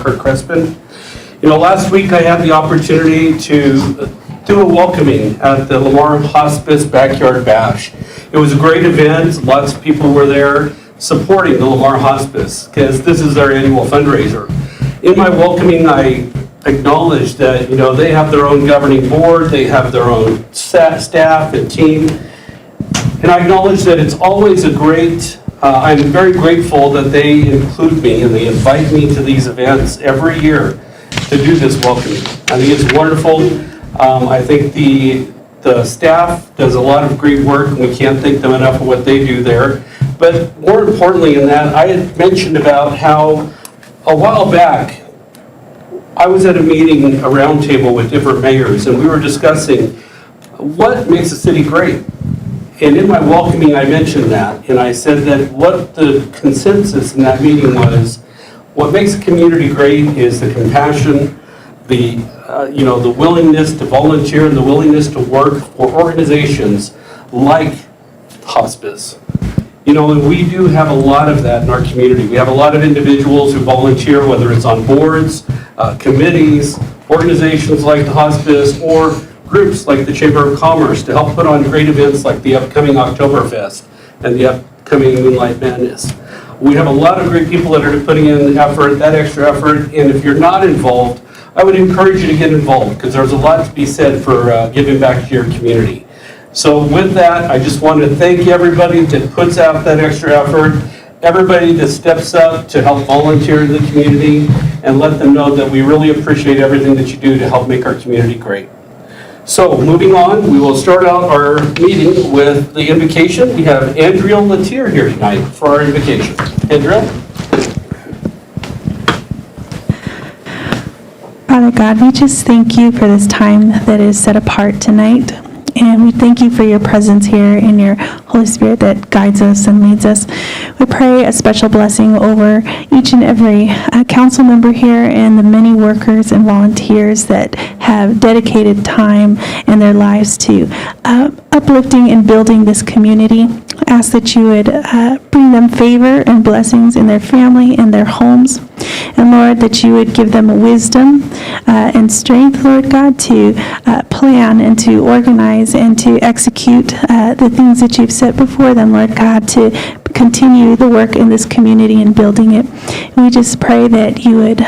Kurt Crespin. Last week I had the opportunity to do a welcoming at the Lamar Hospice Backyard Bash. It was a great event. Lots of people were there supporting the Lamar Hospice because this is their annual fundraiser. In my welcoming, I acknowledged that they have their own governing board, they have their own staff and team, and I acknowledge that it's always a great. I'm very grateful that they include me and they invite me to these events every year to do this welcoming. I think it's wonderful. I think the staff does a lot of great work, and we can't thank them enough for what they do there. But more importantly in that, I had mentioned about how a while back I was at a meeting, a roundtable with different mayors, and we were discussing what makes a city great. And in my welcoming, I mentioned that, and I said that what the consensus in that meeting was, what makes a community great is the compassion, the willingness to volunteer and the willingness to work for organizations like hospice. And we do have a lot of that in our community. We have a lot of individuals who volunteer, whether it's on boards, committees, organizations like the hospice, or groups like the Chamber of Commerce to help put on great events like the upcoming Oktoberfest and the upcoming Moonlight Madness. We have a lot of great people that are putting in the effort, that extra effort, and if you're not involved, I would encourage you to get involved because there's a lot to be said for giving back to your community. So with that, I just want to thank everybody that puts out that extra effort, everybody that steps up to help volunteer in the community, and let them know that we really appreciate everything that you do to help make our community great. So moving on, we will start out our meeting with the invocation. We have Andrea Latier here tonight for our invocation. Andrea? Father God, we just thank you for this time that is set apart tonight. And we thank you for your presence here and your Holy Spirit that guides us and leads us. We pray a special blessing over each and every council member here and the many workers and volunteers that have dedicated time in their lives to uplifting and building this community. I ask that you would bring them favor and blessings in their family and their homes. And Lord, that you would give them wisdom and strength, Lord God, to plan and to organize and to execute the things that you've set before them, Lord God, to continue the work in this community and building it. And we just pray that you would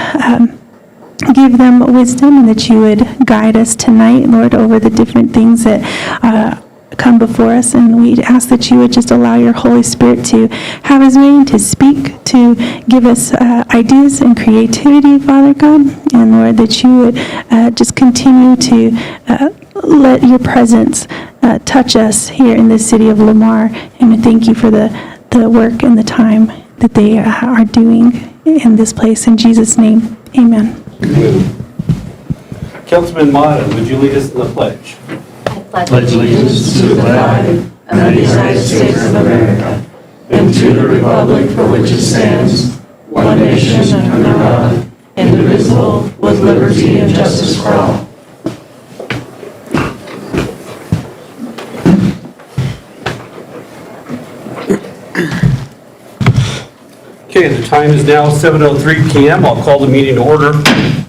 give them wisdom and that you would guide us tonight, Lord, over the different things that come before us, and we ask that you would just allow your Holy Spirit to have his way and to speak, to give us ideas and creativity, Father God, and Lord, that you would just continue to let your presence touch us here in the city of Lamar, and we thank you for the work and the time that they are doing in this place. In Jesus' name, amen. Councilman Mata, would you lead us in the pledge? Pledge allegiance to the flag of the United States of America and to the republic for which it stands, one nation under God, indivisible, with liberty and justice for all. Okay, the time is now 7:03 p.m. I'll call the meeting to order.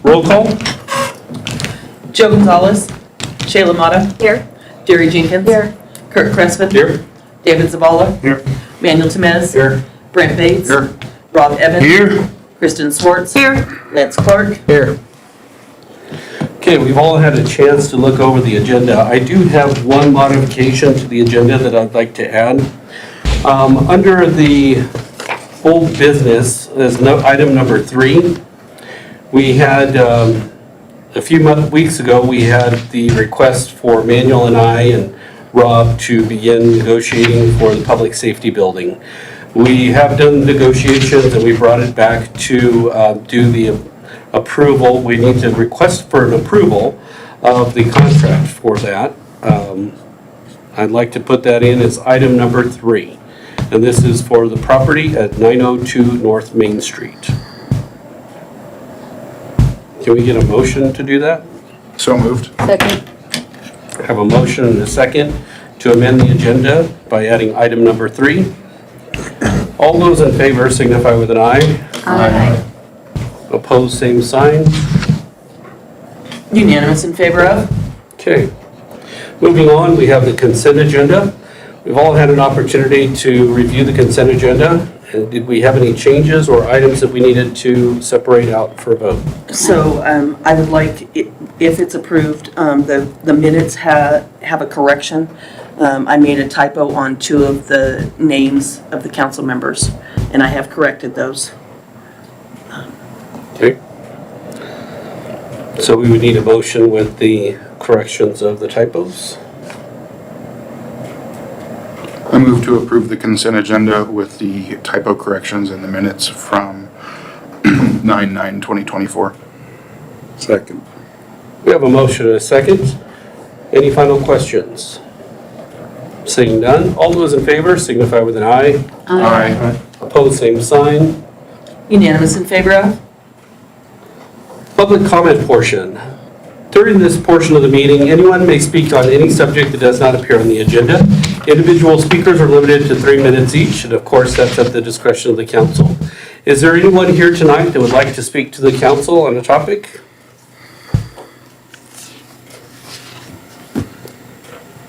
Roll call. Joe Gonzalez. Shayla Mata. Here. Jerry Jenkins. Here. Kurt Crespin. Here. David Zavala. Here. Manuel Temez. Here. Brent Bates. Here. Rob Evans. Here. Kristen Swartz. Here. Lance Clark. Here. Okay, we've all had a chance to look over the agenda. I do have one modification to the agenda that I'd like to add. Under the old business, as item number 3, we had a few weeks ago, we had the request for Manuel and I and Rob to begin negotiating for the public safety building. We have done negotiations and we brought it back to do the approval. We need to request for an approval of the contract for that. I'd like to put that in as item number 3. And this is for the property at 902 North Main Street. Can we get a motion to do that? So moved. Second. I have a motion and a second to amend the agenda by adding item number 3. All those in favor signify with an aye. Aye. Opposed, same sign. Unanimous in favor of? Okay. Moving on, we have the consent agenda. We've all had an opportunity to review the consent agenda. And did we have any changes or items that we needed to separate out for a vote? So I would like, if it's approved, the minutes have a correction. I made a typo on 2 of the names of the council members, and I have corrected those. Okay. So we would need a motion with the corrections of the typos. I move to approve the consent agenda with the typo corrections in the minutes from 9/9/2024. Second. We have a motion and a second. Any final questions? Seeing none, all those in favor signify with an aye. Aye. Opposed, same sign. Unanimous in favor of? Public comment portion. During this portion of the meeting, anyone may speak on any subject that does not appear on the agenda. Individual speakers are limited to 3 minutes each, and of course, that's at the discretion of the council. Is there anyone here tonight that would like to speak to the council on a topic?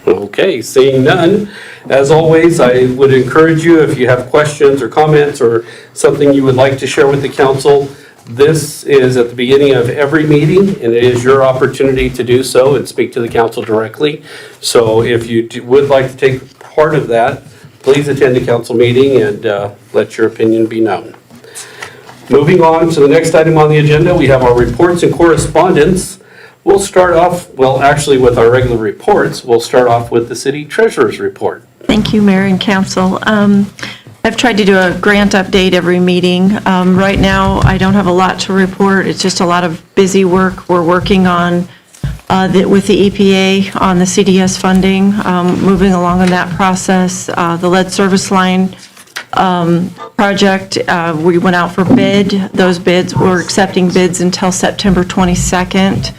Okay, seeing none. As always, I would encourage you, if you have questions or comments or something you would like to share with the council, this is at the beginning of every meeting, and it is your opportunity to do so and speak to the council directly. So if you would like to take part of that, please attend the council meeting and let your opinion be known. Moving on to the next item on the agenda, we have our reports and correspondence. We'll start off, well, actually with our regular reports, we'll start off with the city treasurer's report. Thank you, Mayor and Council. I've tried to do a grant update every meeting. Right now, I don't have a lot to report. It's just a lot of busy work. We're working on, with the EPA on the CDS funding, moving along in that process. The lead service line project, we went out for bid. Those bids, we're accepting bids until September 22nd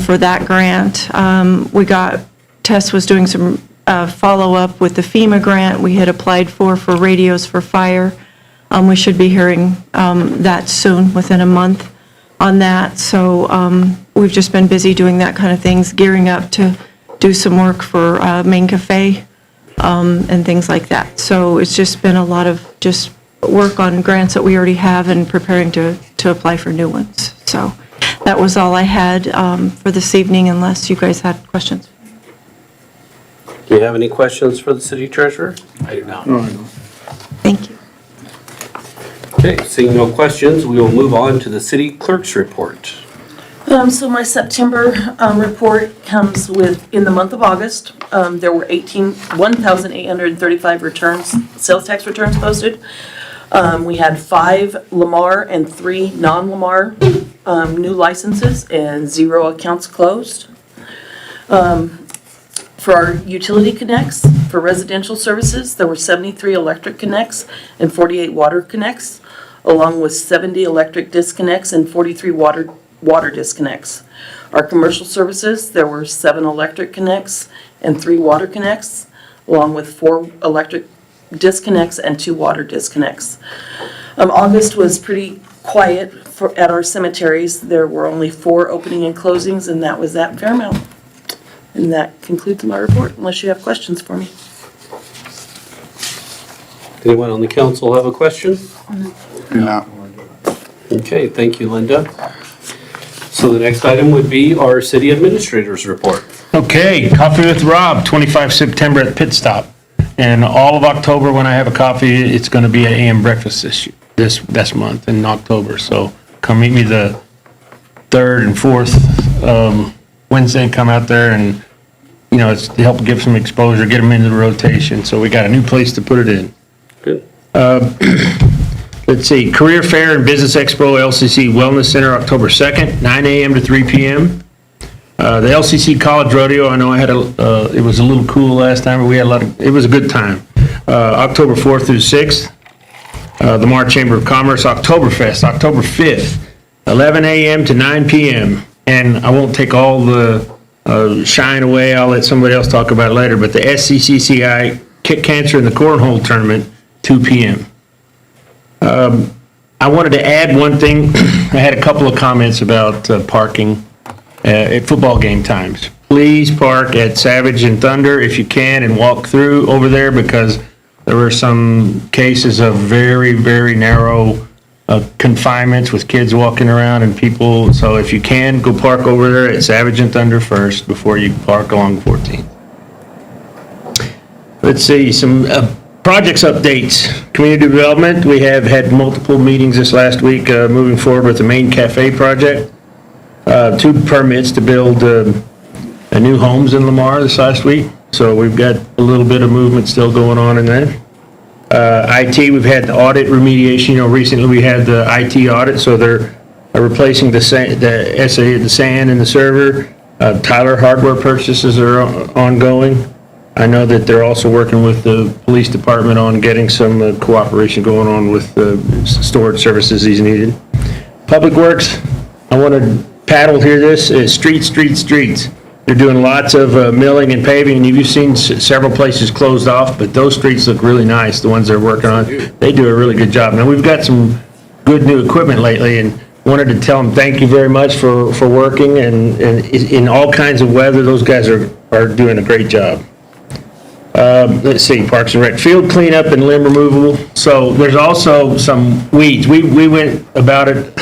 for that grant. Tess was doing some follow-up with the FEMA grant we had applied for radios for fire. We should be hearing that soon, within a month on that. So we've just been busy doing that kind of things, gearing up to do some work for Maine Cafe and things like that. So it's just been a lot of just work on grants that we already have and preparing to apply for new ones. So that was all I had for this evening, unless you guys had questions. Do you have any questions for the city treasurer? I do not. Thank you. Okay, seeing no questions, we will move on to the city clerk's report. So my September report comes with, in the month of August, there were 1,835 returns, sales tax returns posted. We had 5 Lamar and 3 non-Lamar new licenses and 0 accounts closed. For our utility connects, for residential services, there were 73 electric connects and 48 water connects, along with 70 electric disconnects and 43 water disconnects. Our commercial services, there were 7 electric connects and 3 water connects, along with 4 electric disconnects and 2 water disconnects. August was pretty quiet at our cemeteries. There were only 4 opening and closings, and that was at Fairmount. And that concludes my report, unless you have questions for me. Anyone on the council have a question? No. Okay, thank you, Linda. So the next item would be our city administrator's report. Okay, Coffee with Rob, 25 September at Pit Stop. And all of October, when I have a coffee, it's going to be an AM breakfast this month in October. So come meet me the 3rd and 4th Wednesday, come out there and, it's to help give some exposure, get them into the rotation. So we got a new place to put it in. Good. Let's see, Career Fair and Business Expo LCC Wellness Center, October 2nd, 9 a.m. to 3 p.m. The LCC College Rodeo, I know it was a little cool last time, but we had it was a good time. October 4th through 6th. The Lamar Chamber of Commerce Oktoberfest, October 5th, 11 a.m. to 9 p.m. And I won't take all the shine away, I'll let somebody else talk about it later, but the SCCCI Kick Cancer in the Cornhole Tournament, 2 p.m. I wanted to add one thing. I had a couple of comments about parking at football game times. Please park at Savage and Thunder if you can and walk through over there, because there were some cases of very, very narrow confinements with kids walking around and people. So if you can, go park over there at Savage and Thunder first before you park along 14th. Let's see, some projects updates. Community development, we have had multiple meetings this last week moving forward with the main cafe project. 2 permits to build new homes in Lamar this last week. So we've got a little bit of movement still going on in that. IT, we've had the audit remediation. Recently we had the IT audit, so they're replacing the SAN and the server. Tyler hardware purchases are ongoing. I know that they're also working with the police department on getting some cooperation going on with the storage services he's needed. Public Works, I want to paddle hear this, is streets. They're doing lots of milling and paving, and you've seen several places closed off, but those streets look really nice, the ones they're working on. They do a really good job. Now, we've got some good new equipment lately, and wanted to tell them thank you very much for working, and in all kinds of weather, those guys are doing a great job. Let's see, Parks and Rec, field cleanup and limb removal. So there's also some weeds. We went about it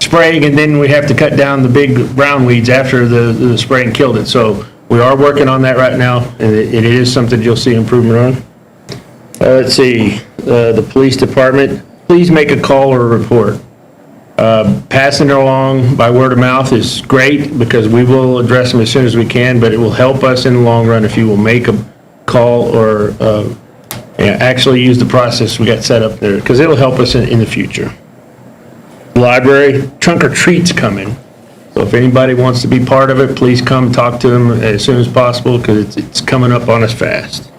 spraying, and then we have to cut down the big brown weeds after the spraying killed it. So we are working on that right now, and it is something you'll see improvement on. Let's see, the police department, please make a call or a report. Passing it along by word of mouth is great, because we will address them as soon as we can, but it will help us in the long run if you will make a call or actually use the process we got set up there, because it'll help us in the future. Library, trunk or treat's coming. So if anybody wants to be part of it, please come talk to them as soon as possible, because it's coming up on us fast.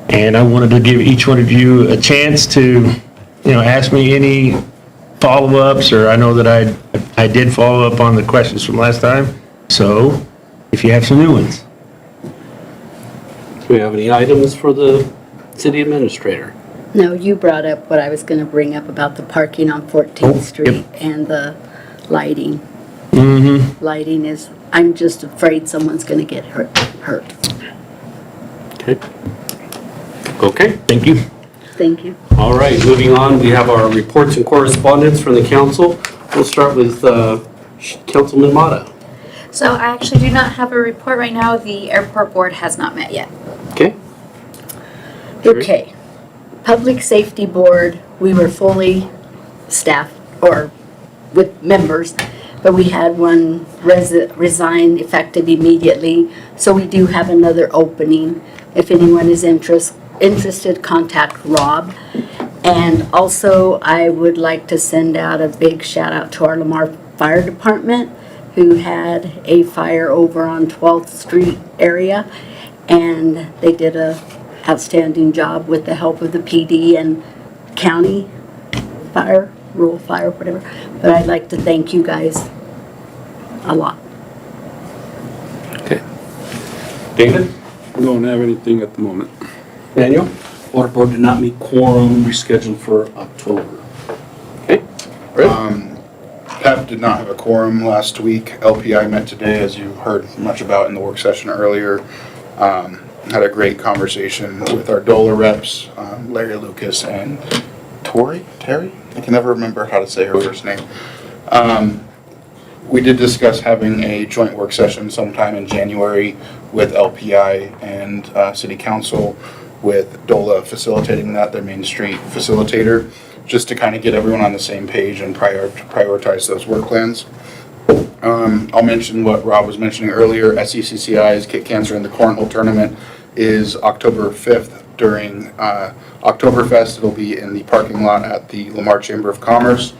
And I wanted to give each one of you a chance to, ask me any follow-ups, or I know that I did follow up on the questions from last time. So if you have some new ones. Do we have any items for the city administrator? No, you brought up what I was going to bring up about the parking on 14th Street and the lighting. Mm-hmm. Lighting is, I'm just afraid someone's going to get hurt. Okay, thank you. Thank you. All right, moving on, we have our reports and correspondence from the council. We'll start with Councilman Mata. So I actually do not have a report right now. The airport board has not met yet. Okay. Okay. Public Safety Board, we were fully staffed, or with members, but we had one resign effective immediately. So we do have another opening. If anyone is interested, contact Rob. And also, I would like to send out a big shout out to our Lamar Fire Department, who had a fire over on 12th Street area, and they did a outstanding job with the help of the PD and county fire, rural fire, whatever. But I'd like to thank you guys a lot. Okay. David? We don't have anything at the moment. Daniel? Water board did not meet quorum, rescheduled for October. Okay. PEP did not have a quorum last week. LPI met today, as you heard much about in the work session earlier. Had a great conversation with our DOLA reps, Larry Lucas and Terry? I can never remember how to say her first name. We did discuss having a joint work session sometime in January with LPI and City Council, with DOLA facilitating that, their Main Street facilitator, just to kind of get everyone on the same page and prioritize those work plans. I'll mention what Rob was mentioning earlier. SECCI's Kick Cancer in the Cornhole Tournament is October 5th during Oktoberfest. It'll be in the parking lot at the Lamar Chamber of Commerce.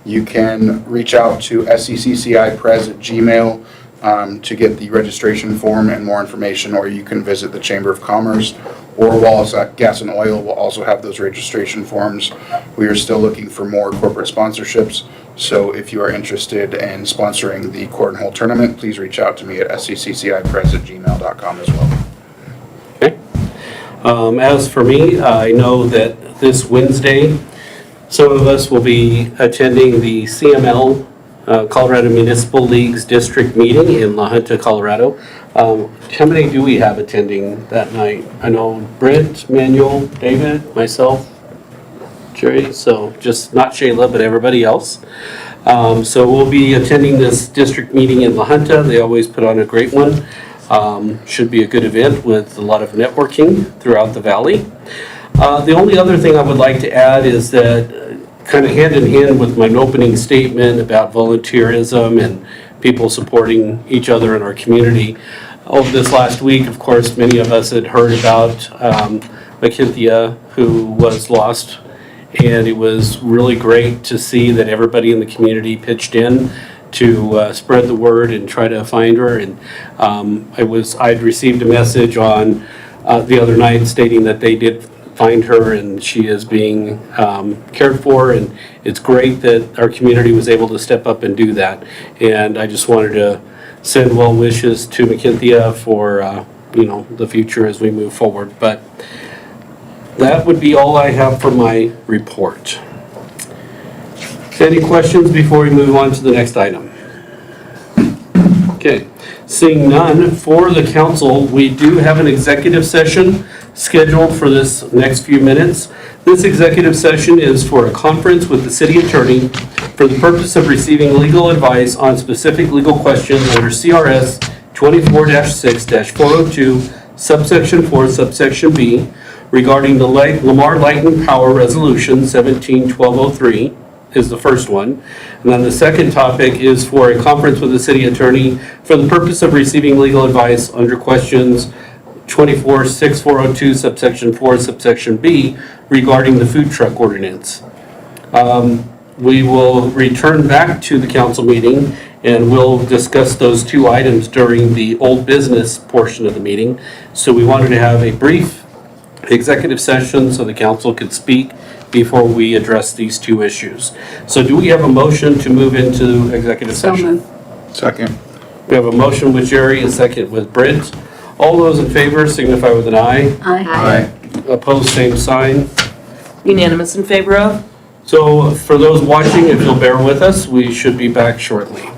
You can reach out to secciprez@gmail.com to get the registration form and more information, or you can visit the Chamber of Commerce, or Wallace Gas and Oil will also have those registration forms. We are still looking for more corporate sponsorships, so if you are interested in sponsoring the Cornhole Tournament, please reach out to me at secciprez@gmail.com as well. Okay. As for me, I know that this Wednesday, Some of us will be attending the CML, Colorado Municipal League's district meeting in La Junta, Colorado. How many do we have attending that night? I know Brent, Manuel, David, myself, Jerry, so just not Shayla, but everybody else. So we'll be attending this district meeting in La Junta. They always put on a great one. Should be a good event with a lot of networking throughout the valley. The only other thing I would like to add is that kind of hand in hand with my opening statement about volunteerism and people supporting each other in our community. Over this last week, of course, many of us had heard about McKinthia, who was lost. And it was really great to see that everybody in the community pitched in to spread the word and try to find her. And I'd received a message on the other night stating that they did find her and she is being cared for. And it's great that our community was able to step up and do that. And I just wanted to send well wishes to McKinthia for the future as we move forward. But that would be all I have for my report. Any questions before we move on to the next item? Okay, seeing none, for the council, we do have an executive session scheduled for this next few minutes. This executive session is for a conference with the city attorney for the purpose of receiving legal advice on specific legal questions under CRS 24-6-402, subsection 4, subsection B, regarding the Lamar Lighting Power Resolution 17-1203 is the first one. And then the second topic is for a conference with the city attorney for the purpose of receiving legal advice under questions 24-6-402, subsection 4, subsection B, regarding the food truck ordinance. We will return back to the council meeting and we'll discuss those two items during the old business portion of the meeting. So we wanted to have a brief executive session so the council could speak before we address these two issues. So do we have a motion to move into executive session? Second. We have a motion with Jerry, a second with Brent. All those in favor signify with an eye. Aye. Opposed, same sign. Unanimous in favor of? So for those watching, if you'll bear with us, we should be back shortly.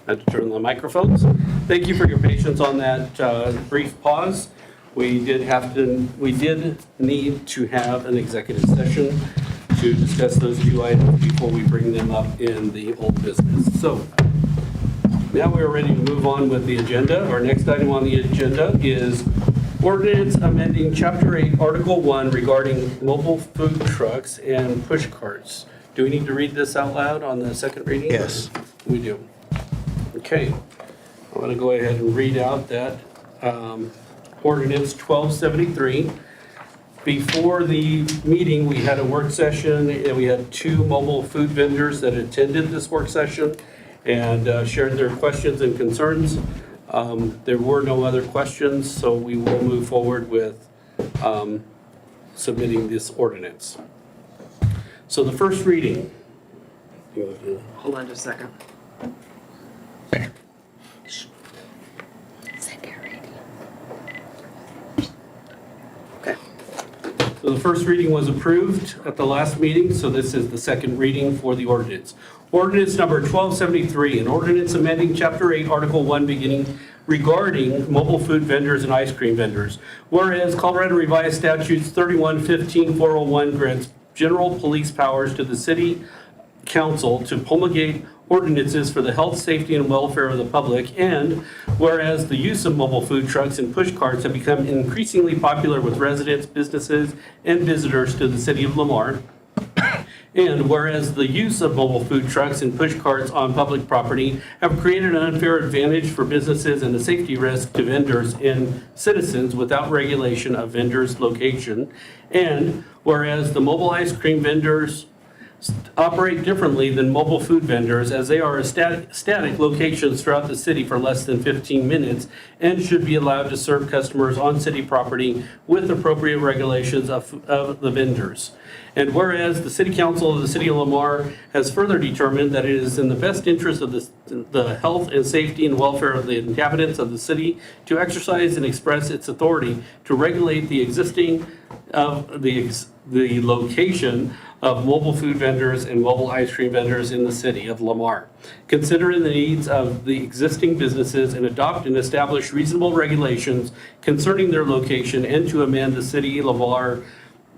Had to turn on the microphones. Thank you for your patience on that brief pause. We did need to have an executive session to discuss those two items before we bring them up in the old business. So now we are ready to move on with the agenda. Our next item on the agenda is ordinance amending Chapter 8, Article 1 regarding mobile food trucks and push carts. Do we need to read this out loud on the second reading? Yes. We do. Okay. I'm going to go ahead and read out that ordinance 1273. Before the meeting, we had a work session, and we had 2 mobile food vendors that attended this work session and shared their questions and concerns. There were no other questions, so we will move forward with submitting this ordinance. So the first reading. Hold on just a second. Okay. So the first reading was approved at the last meeting, so this is the second reading for the ordinance. Ordinance number 1273, an ordinance amending Chapter 8, Article 1, beginning regarding mobile food vendors and ice cream vendors. Whereas Colorado Revised Statutes 3115-401 grants general police powers to the city council to promulgate ordinances for the health, safety, and welfare of the public, and whereas the use of mobile food trucks and push carts have become increasingly popular with residents, businesses, and visitors to the city of Lamar, and whereas the use of mobile food trucks and push carts on public property have created an unfair advantage for businesses and a safety risk to vendors and citizens without regulation of vendors' location, and whereas the mobile ice cream vendors operate differently than mobile food vendors as they are static locations throughout the city for less than 15 minutes and should be allowed to serve customers on city property with appropriate regulations of the vendors. And whereas the City Council of the City of Lamar has further determined that it is in the best interest of the health and safety and welfare of the inhabitants of the city to exercise and express its authority to regulate the existing the location of mobile food vendors and mobile ice cream vendors in the city of Lamar. Considering the needs of the existing businesses and adopt and establish reasonable regulations concerning their location and to amend the City of Lamar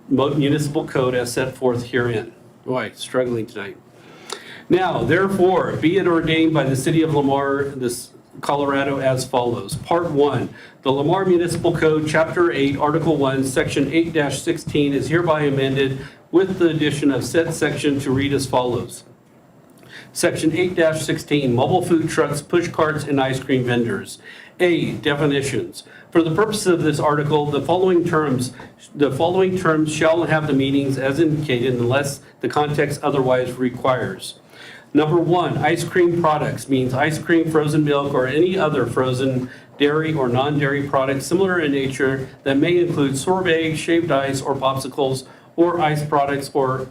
Municipal Code as set forth herein. Boy, struggling tonight. Now, therefore, be it ordained by the City of Lamar, Colorado as follows. Part 1, the Lamar Municipal Code, Chapter 8, Article 1, Section 8-16 is hereby amended with the addition of said section to read as follows. Section 8-16, mobile food trucks, push carts, and ice cream vendors. A, definitions. For the purposes of this article, the following terms shall have the meanings as indicated unless the context otherwise requires. Number 1, ice cream products means ice cream, frozen milk, or any other frozen dairy or non-dairy products similar in nature that may include sorbet, shaved ice, or popsicles, or ice products or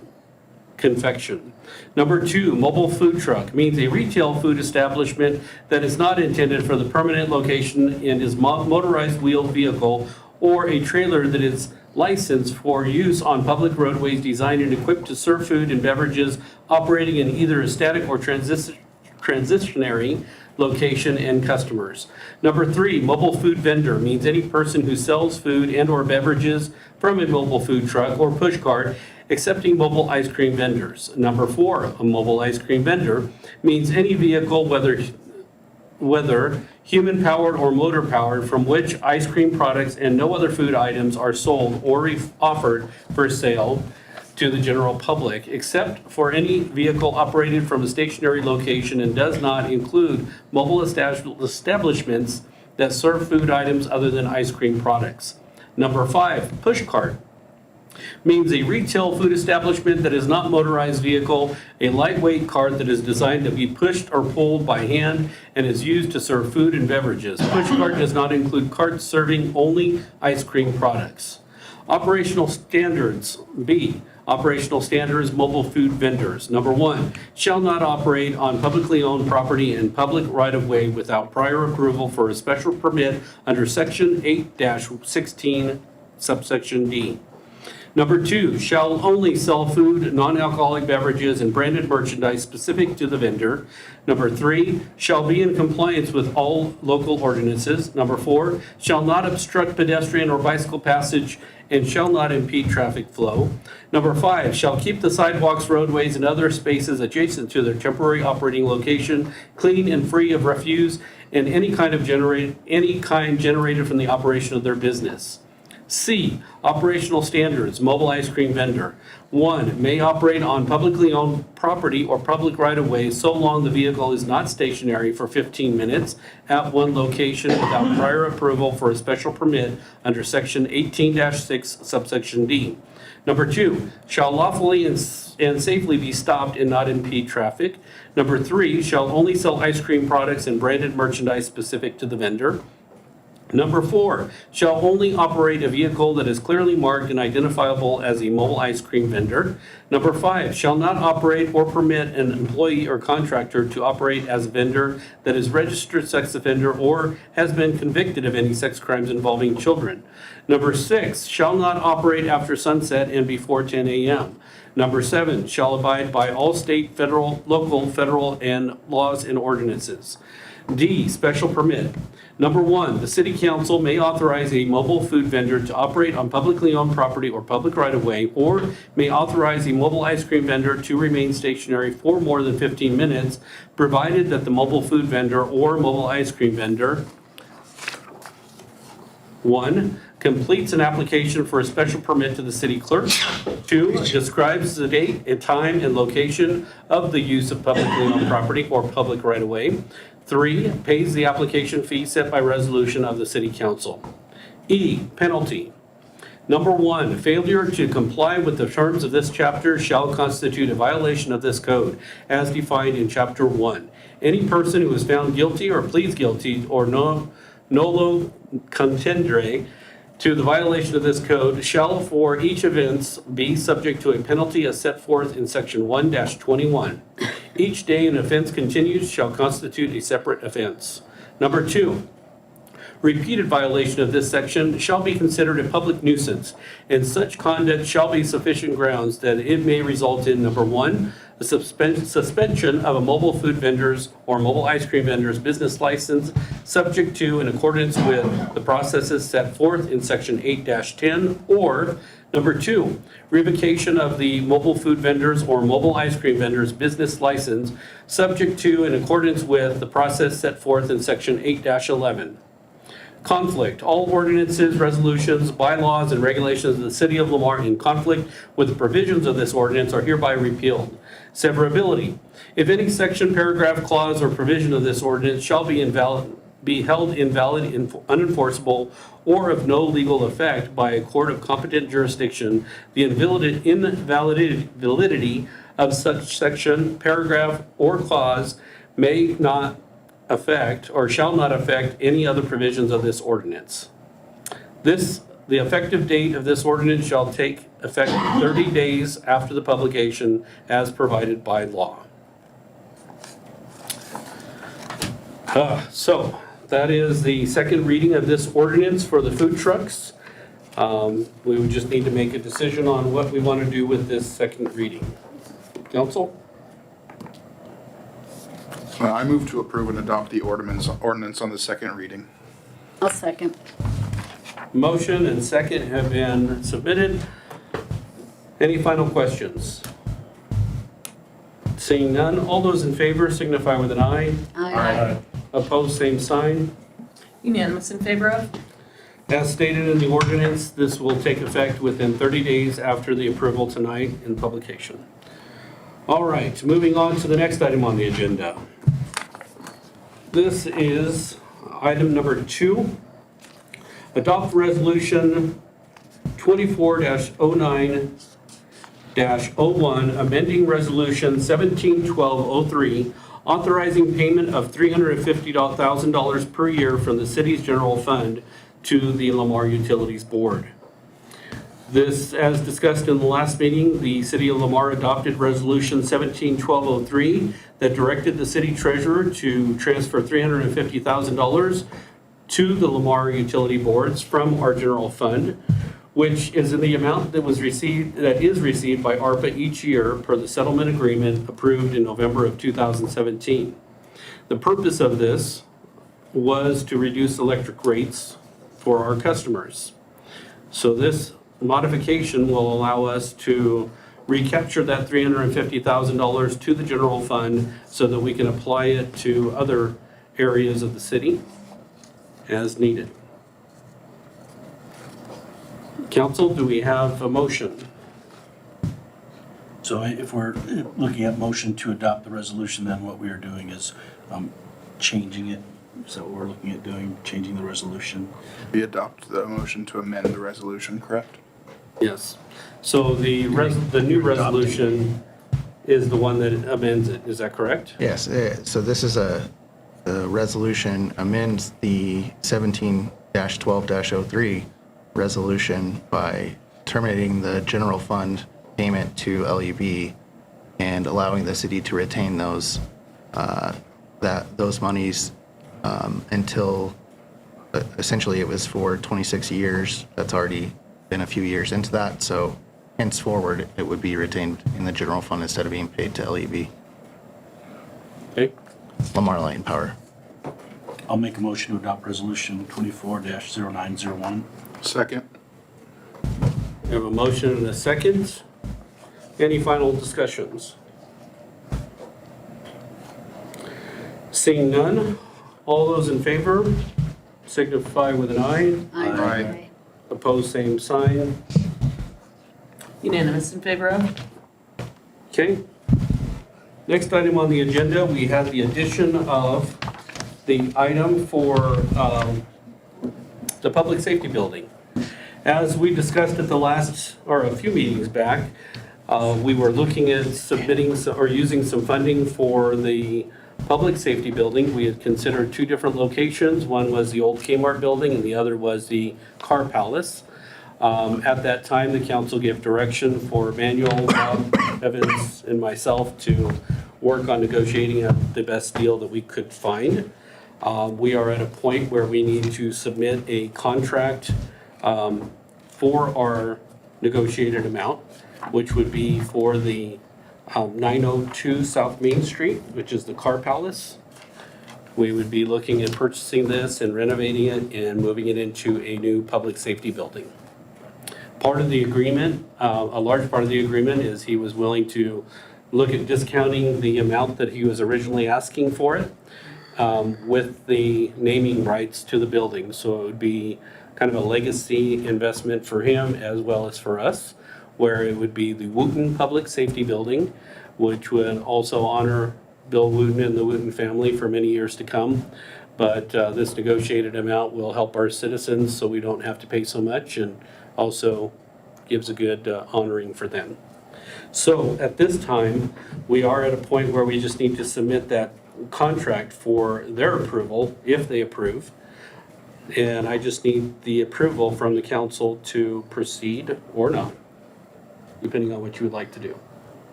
confection. Number 2, mobile food truck means a retail food establishment that is not intended for the permanent location and is motorized wheeled vehicle or a trailer that is licensed for use on public roadways designed and equipped to serve food and beverages operating in either a static or transitionary location and customers. Number 3, mobile food vendor means any person who sells food and or beverages from a mobile food truck or push cart, excepting mobile ice cream vendors. Number 4, a mobile ice cream vendor means any vehicle, whether human-powered or motor-powered, from which ice cream products and no other food items are sold or offered for sale to the general public, except for any vehicle operated from a stationary location and does not include mobile establishments that serve food items other than ice cream products. Number 5, push cart means a retail food establishment that is not motorized vehicle, a lightweight cart that is designed to be pushed or pulled by hand and is used to serve food and beverages. Push cart does not include carts serving only ice cream products. Operational standards. B, operational standards, mobile food vendors. Number 1, shall not operate on publicly owned property in public right-of-way without prior approval for a special permit under Section 8-16, subsection D. Number 2, shall only sell food, non-alcoholic beverages, and branded merchandise specific to the vendor. Number 3, shall be in compliance with all local ordinances. Number 4, shall not obstruct pedestrian or bicycle passage and shall not impede traffic flow. Number 5, shall keep the sidewalks, roadways, and other spaces adjacent to their temporary operating location clean and free of refuse and any kind generated from the operation of their business. C, operational standards, mobile ice cream vendor. 1, may operate on publicly owned property or public right-of-way so long the vehicle is not stationary for 15 minutes at one location without prior approval for a special permit under section 18-6 subsection D. Number 2, shall lawfully and safely be stopped and not impede traffic. Number 3, shall only sell ice cream products and branded merchandise specific to the vendor. Number 4, shall only operate a vehicle that is clearly marked and identifiable as a mobile ice cream vendor. Number 5, shall not operate or permit an employee or contractor to operate as a vendor that is registered sex offender or has been convicted of any sex crimes involving children. Number 6, shall not operate after sunset and before 10 a.m. Number 7, shall abide by all state, federal, local, federal, and laws and ordinances. D, special permit. Number 1, the city council may authorize a mobile food vendor to operate on publicly owned property or public right-of-way, or may authorize a mobile ice cream vendor to remain stationary for more than 15 minutes, provided that the mobile food vendor or mobile ice cream vendor 1, completes an application for a special permit to the city clerk. 2, describes the date and time and location of the use of publicly owned property or public right-of-way. 3, pays the application fee set by resolution of the city council. E, penalty. Number 1, failure to comply with the terms of this chapter shall constitute a violation of this code as defined in chapter 1. Any person who is found guilty or pleads guilty or nolo contendere to the violation of this code shall for each offense be subject to a penalty as set forth in section 1-21. Each day an offense continues shall constitute a separate offense. Number 2, repeated violation of this section shall be considered a public nuisance, and such conduct shall be sufficient grounds that it may result in, number 1, the suspension of a mobile food vendor's or mobile ice cream vendor's business license, subject to in accordance with the processes set forth in section 8-10, or number 2, revocation of the mobile food vendor's or mobile ice cream vendor's business license, subject to in accordance with the process set forth in section 8-11. Conflict. All ordinances, resolutions, bylaws, and regulations of the City of Lamar in conflict with the provisions of this ordinance are hereby repealed. Severability. If any section, paragraph, clause, or provision of this ordinance shall be held invalid, unenforceable, or of no legal effect by a court of competent jurisdiction, the invalidity of such section, paragraph, or clause may not affect or shall not affect any other provisions of this ordinance. The effective date of this ordinance shall take effect 30 days after the publication as provided by law. So that is the second reading of this ordinance for the food trucks. We would just need to make a decision on what we want to do with this second reading. Council? I move to approve and adopt the ordinance on the second reading. I'll second. Motion and second have been submitted. Any final questions? Seeing none, all those in favor signify with an aye. Aye. Opposed, same sign. Unanimous in favor of? As stated in the ordinance, this will take effect within 30 days after the approval tonight in publication. All right, moving on to the next item on the agenda. This is item number 2. Adopt resolution 24-09-01, amending resolution 171203, authorizing payment of $350,000 per year from the city's general fund to the Lamar Utilities Board. This, as discussed in the last meeting, the City of Lamar adopted Resolution 171203 that directed the city treasurer to transfer $350,000 to the Lamar Utility Boards from our general fund. which is in the amount that is received by ARPA each year per the settlement agreement approved in November of 2017. The purpose of this was to reduce electric rates for our customers. So this modification will allow us to recapture that $350,000 to the general fund so that we can apply it to other areas of the city as needed. Council, do we have a motion? So if we're looking at motion to adopt the resolution, then what we are doing is changing it. So we're looking at doing, changing the resolution. We adopt the motion to amend the resolution, correct? Yes. So the new resolution is the one that amends it, is that correct? Yes, so this is the resolution amends the 17-12-03 resolution by terminating the general fund payment to LEB and allowing the city to retain those monies until essentially it was for 26 years. That's already been a few years into that, so henceforward it would be retained in the general fund instead of being paid to LEB. Okay. Lamar Light and Power. I'll make a motion to adopt resolution 24-0901. Second. We have a motion and a second. Any final discussions? Seeing none, all those in favor signify with an eye. Aye. Opposed, same sign. Unanimous in favor of? Okay. Next item on the agenda, we have the addition of the item for the public safety building. As we discussed at the last, or a few meetings back, we were looking at submitting or using some funding for the public safety building. We had considered two different locations. One was the old Kmart building and the other was the Car Palace. At that time, the council gave direction for Manuel, Bob Evans, and myself to work on negotiating the best deal that we could find. We are at a point where we need to submit a contract for our negotiated amount, which would be for the 902 South Main Street, which is the Car Palace. We would be looking at purchasing this and renovating it and moving it into a new public safety building. Part of the agreement, a large part of the agreement is he was willing to look at discounting the amount that he was originally asking for it with the naming rights to the building. So it would be kind of a legacy investment for him as well as for us, where it would be the Wooten Public Safety Building, which would also honor Bill Wooten and the Wooten family for many years to come. But this negotiated amount will help our citizens so we don't have to pay so much, and also gives a good honoring for them. So at this time, we are at a point where we just need to submit that contract for their approval, if they approve. And I just need the approval from the council to proceed or not, depending on what you would like to do.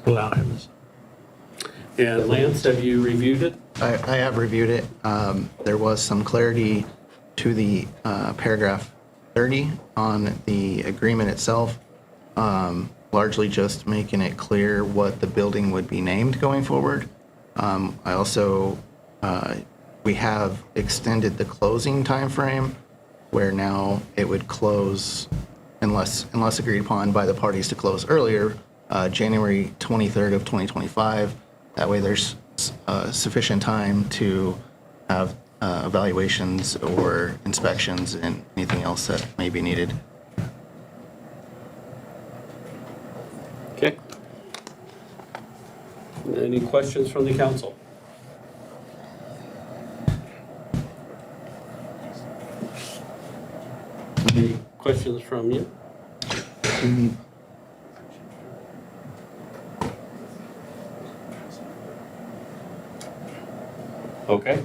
Allow him. And Lance, have you reviewed it? I have reviewed it. There was some clarity to the paragraph 30 on the agreement itself, largely just making it clear what the building would be named going forward. I also, we have extended the closing timeframe where now it would close, unless agreed upon by the parties to close earlier, January 23rd of 2025. That way there's sufficient time to have evaluations or inspections and anything else that may be needed. Okay. Any questions from the council? Any questions from you? Okay.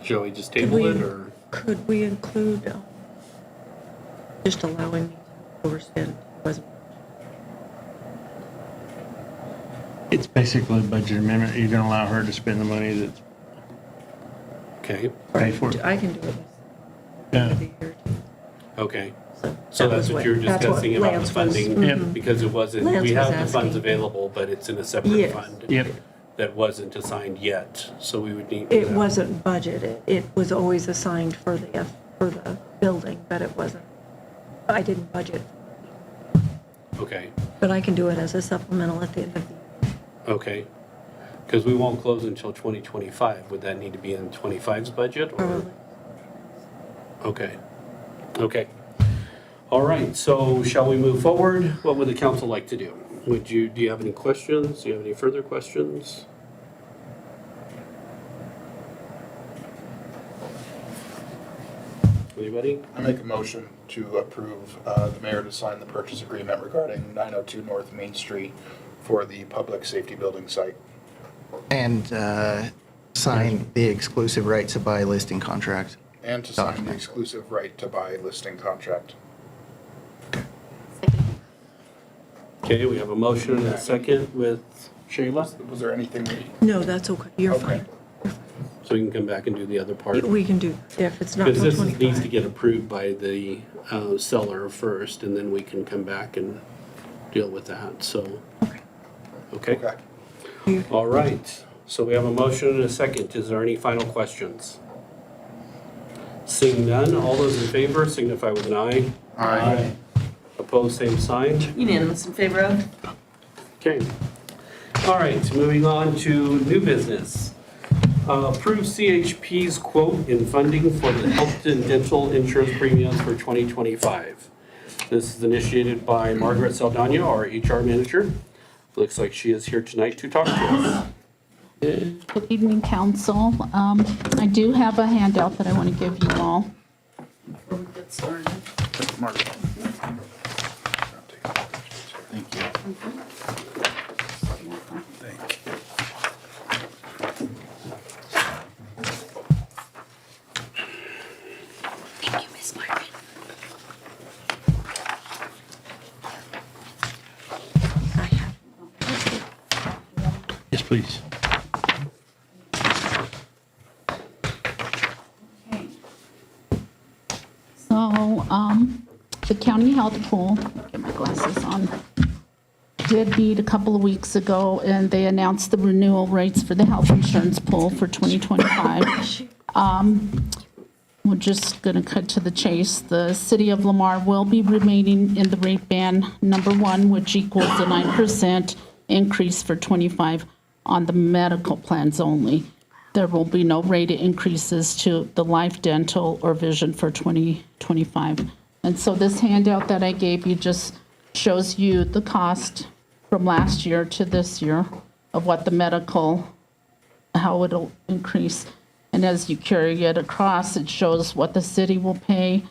Shall we just table it, or? Could we include just allowing me to overspend? It's basically a budget amendment. You're gonna allow her to spend the money that's Okay, paid for. I can do it Yeah. for the year too. okay. So that's what you're that's what discussing about the Lance was- funding? Yep. Because it wasn't, Lance we was have the funds asking. available, but it's in a separate Yes. fund. Yep. That wasn't assigned yet, so we would need. It wasn't budgeted. It was always assigned for the building, but it wasn't, I didn't budget. Okay, But I can do it as a supplemental at the end of the year. okay. Because we won't close until 2025. Would that need to be in 25's budget? or- Probably. Okay, okay. All right, so shall we move forward? What would the council like to do? Do you have any questions? Do you have any further questions? Anybody? I make a motion to approve the mayor to sign the purchase agreement regarding 902 North Main Street for the public safety building site. And sign the exclusive right to buy listing contract. And to sign the Document. exclusive right to buy listing contract. Okay, we have a motion and a second with Shayla, Was there anything we? No, that's okay. You're Okay. fine. so we can come back and do the other part. We can do, if it's not Because till this needs to 25. get approved by the seller first, and then we can come back and deal with that, so. Okay. Okay. All right, so we have a motion and a second. Is there any final questions? Seeing none, all those in favor signify with an eye. Aye. Opposed, same sign. Unanimous in favor of? Okay. All right, moving on to new business. Approve CHP's quote in funding for the health and dental insurance premiums for 2025. This is initiated by Margaret Saldana, our HR manager. Looks like she is here tonight to talk to us. Good evening, council. I do have a handout that I want to give you all. Before we get started. Margaret. Thank you. Thank you. Thank you, Miss Margaret. Yes, please. So, the county health pool, get my glasses on, did meet a couple of weeks ago, and they announced the renewal rates for the health insurance pool for 2025. We're just going to cut to the chase. The city of Lamar will be remaining in the rate band number 1, which equals a 9% increase for 25 on the medical plans only. There will be no rate increases to the life, dental, or vision for 2025. And so this handout that I gave you just shows you the cost from last year to this year of what the medical, how it'll increase. And as you carry it across, it shows what the city will pay.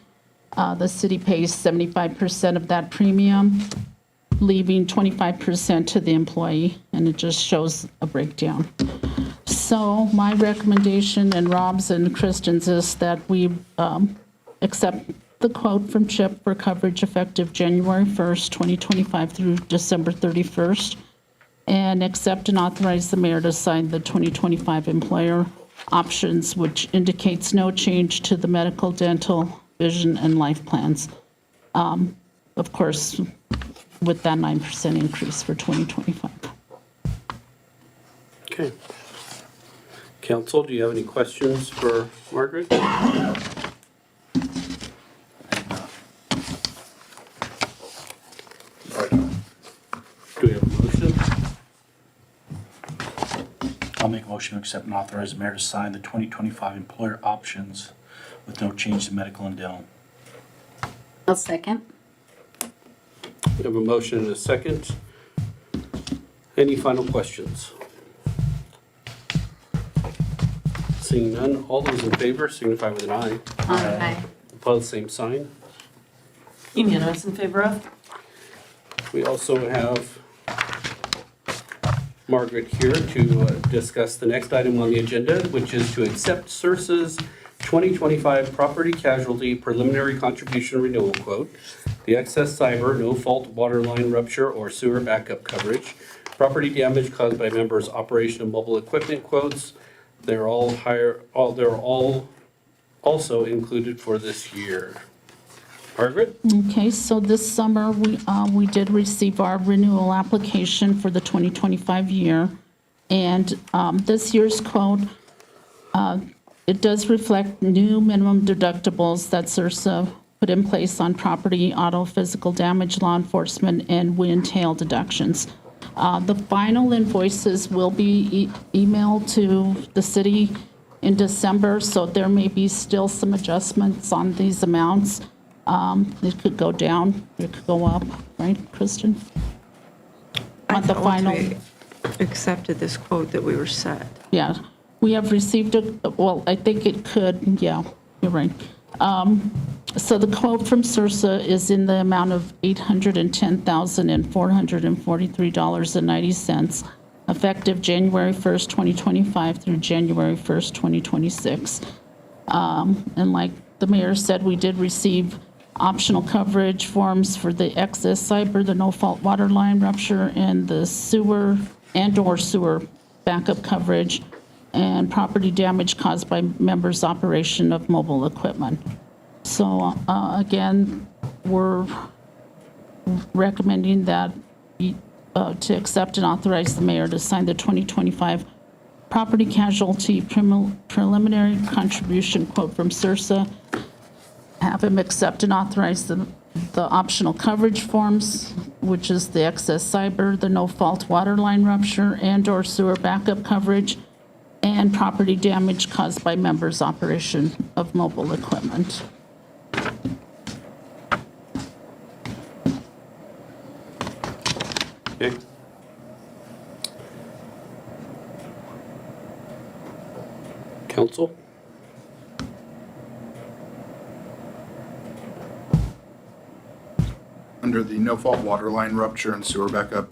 The city pays 75% of that premium, leaving 25% to the employee, and it just shows a breakdown. So my recommendation, and Rob's and Kristen's, is that we accept the quote from CHIP for coverage effective January 1st, 2025 through December 31st, and accept and authorize the mayor to sign the 2025 employer options, which indicates no change to the medical, dental, vision, and life plans. Of course, with that 9% increase for 2025. Okay. Council, do you have any questions for Margaret? Do we have a motion? I'll make a motion to accept and authorize the mayor to sign the 2025 employer options with no change to medical and dental. I'll second. We have a motion and a second. Any final questions? Seeing none, all those in favor signify with an eye. Aye. Opposed, same sign. Unanimous in favor of? We also have Margaret here to discuss the next item on the agenda, which is to accept CERS's 2025 property casualty preliminary contribution renewal quote, the excess cyber, no fault water line rupture or sewer backup coverage, property damage caused by members' operation of mobile equipment quotes. They're all also included for this year. Margaret? Okay, so this summer, we did receive our renewal application for the 2025 year. And this year's quote, it does reflect new minimum deductibles that CIRSA put in place on property, auto, physical damage, law enforcement, and wind tail deductions. The final invoices will be emailed to the city in December, so there may be still some adjustments on these amounts. It could go down, it could go up, right, Kristen? I On the thought final, we accepted this quote that we were set. yeah. We have received it, well, I think it could, yeah, you're right. So the quote from CIRSA is in the amount of $810,443.90, effective January 1st, 2025 through January 1st, 2026. And like the mayor said, we did receive optional coverage forms for the excess cyber, the no-fault water line rupture, and the sewer and/or sewer backup coverage, and property damage caused by members' operation of mobile equipment. So again, we're recommending that to accept and authorize the mayor to sign the 2025 property casualty preliminary contribution quote from CIRSA, have him accept and authorize the optional coverage forms, which is the excess cyber, the no-fault water line rupture, and/or sewer backup coverage, and property damage caused by members' operation of mobile equipment. Okay. Council? Under the no-fault water line rupture and sewer backup,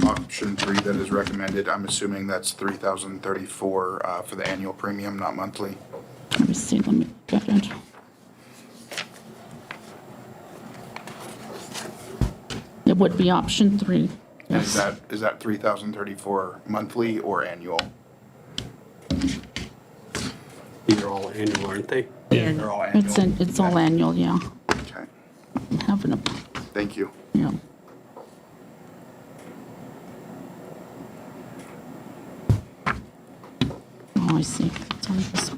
option 3 that is recommended, I'm assuming that's $3,034 for the annual premium, not monthly. Let me see, let me get it. It would be option 3. And is that $3,034 monthly or annual? These are all annual, aren't they? They're all annual. It's all annual, yeah. Okay, I'm having a, thank you. yeah. Oh, I see. It's on this.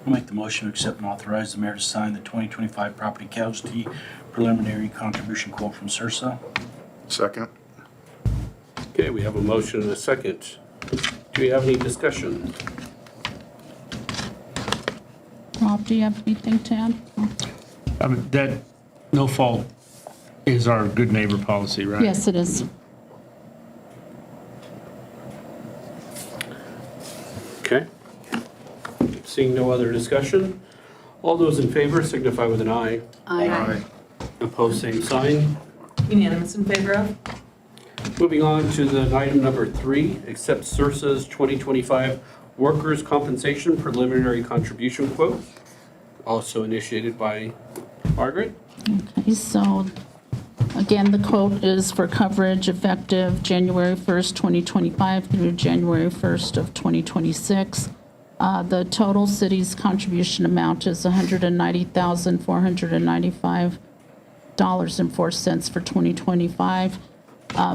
I'll make the motion to accept and authorize the mayor to sign the 2025 property casualty preliminary contribution quote from CIRSA. Second? Okay, we have a motion and a second. Do we have any discussion? Rob, do you have anything to add? That no fault is our good neighbor policy, right? Yes, it is. Okay. Seeing no other discussion, all those in favor signify with an aye. Aye. Opposed, same sign. Unanimous in favor of? Moving on to the item number 3, accept CIRSA's 2025 workers' compensation preliminary contribution quote, also initiated by Margaret. Okay, so again, the quote is for coverage effective January 1st, 2025 through January 1st of 2026. The total city's contribution amount is $190,495.04 for 2025.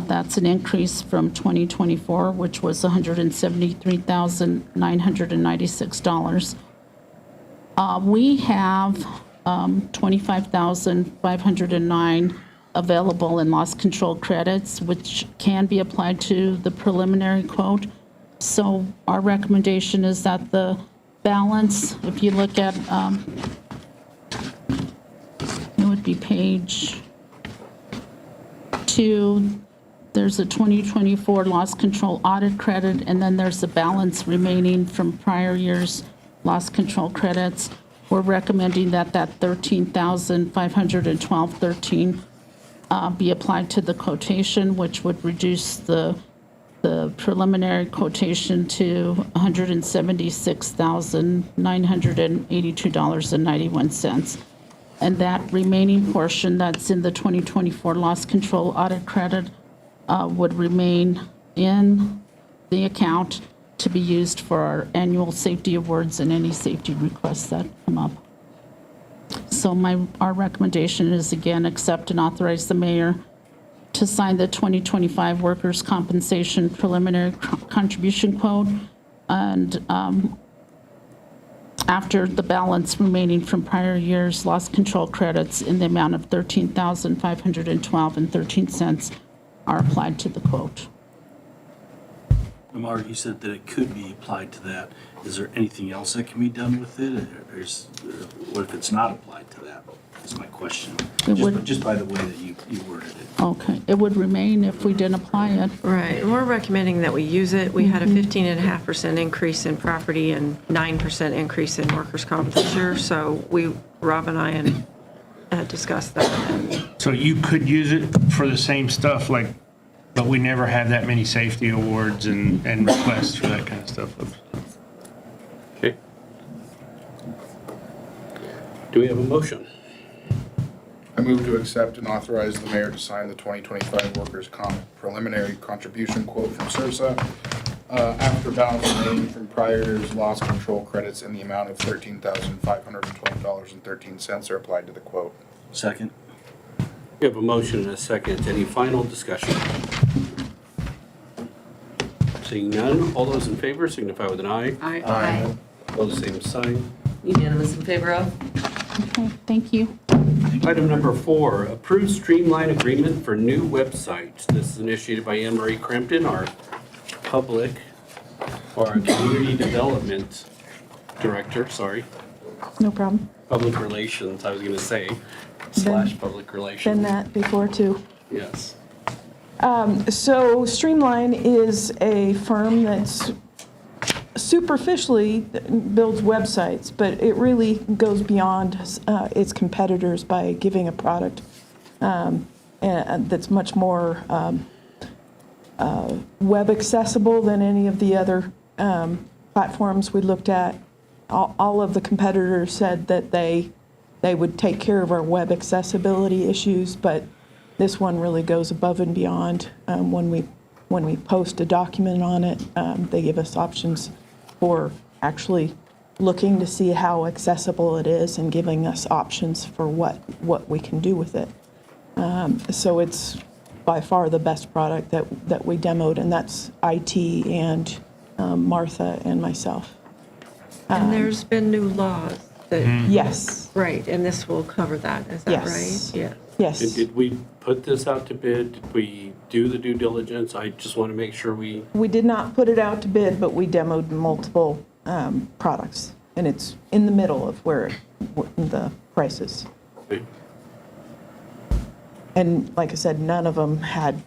That's an increase from 2024, which was $173,996. We have $25,509 available in loss control credits, which can be applied to the preliminary quote. So our recommendation is that the balance, if you look at, it would be page 2, there's a 2024 loss control audit credit, and then there's a balance remaining from prior year's loss control credits. We're recommending that $13,512.13 be applied to the quotation, which would reduce the preliminary quotation to $176,982.91. And that remaining portion that's in the 2024 loss control audit credit would remain in the account to be used for our annual safety awards and any safety requests that come up. So our recommendation is, again, accept and authorize the mayor to sign the 2025 workers' compensation preliminary contribution quote, and after the balance remaining from prior years' loss control credits in the amount of $13,512.13 are applied to the quote. Lamar, you said that it could be applied to that. Is there anything else that can be done with it? What if it's not applied to that? That's my question. Just by the way that you worded it. Okay, it would remain if we didn't apply it. Right, and we're recommending that we use it. We had a 15.5% increase in property and 9% increase in workers' comp this year, so Rob and I had discussed that. So you could use it for the same stuff, like, but we never have that many safety awards and requests for that kind of stuff. Okay. Do we have a motion? I move to accept and authorize the mayor to sign the 2025 workers' comp preliminary contribution quote from CIRSA after balance remaining from prior year's loss control credits in the amount of $13,512.13 are applied to the quote. Second? We have a motion and a second. Any final discussion? Seeing none, all those in favor signify with an eye. Aye. Opposed, same sign. Unanimous in favor of? Okay, thank you. Item number 4, approved streamline agreement for new website. This is initiated by Anne Marie Crampton, our community development director, No problem. public relations, I was gonna say, / public relations. Been that before too. Yes. So Streamline is a firm that's superficially builds websites, but it really goes beyond its competitors by giving a product and that's much more web accessible than any of the other platforms we looked at. All of the competitors said that they would take care of our web accessibility issues, but this one really goes above and beyond. When we post a document on it, they give us options for actually looking to see how accessible it is and giving us options for what we can do with it. So it's by far the best product that we demoed, and that's IT and Martha and myself. And there's been new laws that, Yes, right, and this will cover that, is that right? Yes. Yeah. yes. And did we put this out to bid? Did we do the due diligence? I just want to make sure we, We did not put it out to bid, but we demoed multiple products, and it's in the middle of where the price is. okay. And like I said, none of them had